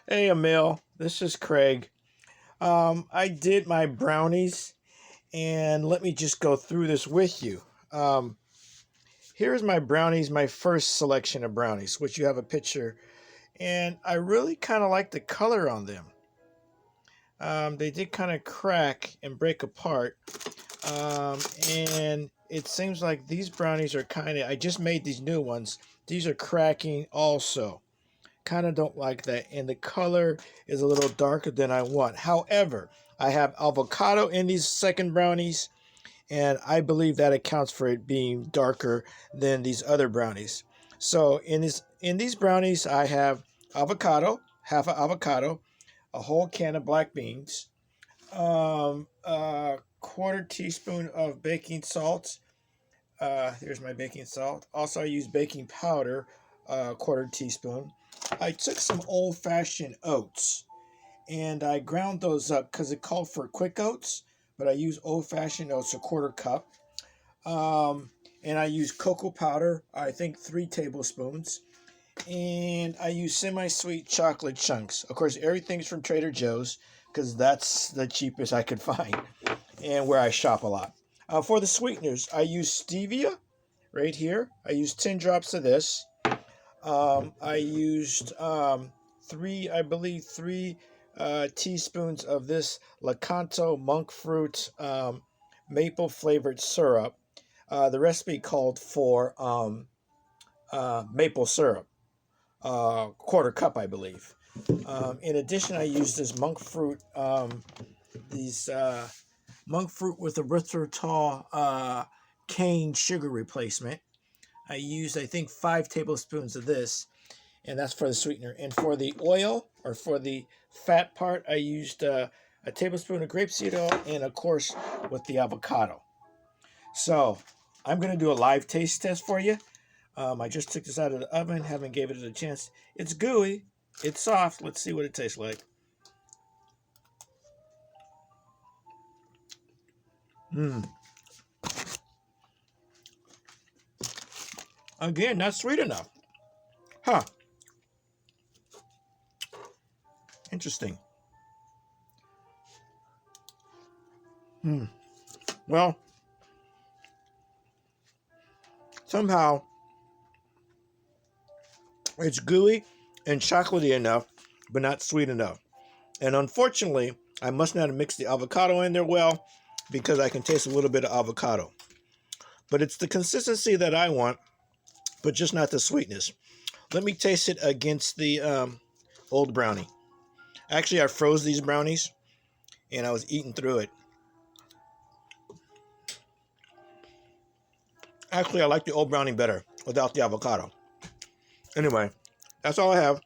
Hey, Emil, this is Craig. I did my brownies, and let me just go through this with you. Um, Here's my brownies, my first selection of brownies, which you have a picture, and I really kind of like the color on them. They did kind of crack and break apart, um, and it seems like these brownies are kind of, I just made these new ones. These are cracking also. Kind of don't like that, and the color is a little darker than I want. However, I have avocado in these second brownies, and I believe that accounts for it being darker than these other brownies. So in these brownies, I have avocado, half an avocado, a whole can of black beans, a quarter teaspoon of baking salt. Here's my baking salt. Also, I use baking powder, quarter teaspoon. I took some old-fashioned oats and I ground those up because it called for quick oats, but I use old-fashioned oats, a quarter cup. Um, and I use cocoa powder, I think 3 tablespoons. And I use semi-sweet chocolate chunks. Of course, everything's from Trader Joe's because that's the cheapest I could find and where I shop a lot. For the sweeteners, I use stevia right here. I used 10 drops of this. I used I believe, three teaspoons of this Lakanto monk fruit maple flavored syrup. The recipe called for maple syrup, quarter cup, I believe. In addition, I used this these monk fruit with erythritol cane sugar replacement. I used, I think, 5 tablespoons of this, and that's for the sweetener. And for the oil, or for the fat part, I used a tablespoon of grapeseed oil, and of course, with the avocado. So I'm going to do a live taste test for you. I just took this out of the oven, haven't gave it a chance. It's gooey, it's soft. Let's see what it tastes like. Mm. Again, not sweet enough. Huh. Interesting. Hmm. Well, somehow it's gooey and chocolatey enough, but not sweet enough. And unfortunately, I must not have mixed the avocado in there well because I can taste a little bit of avocado. But it's the consistency that I want, but just not the sweetness. Let me taste it against the old brownie. Actually, I froze these brownies and I was eating through it. Actually, I like the old brownie better without the avocado. Anyway, that's all I have.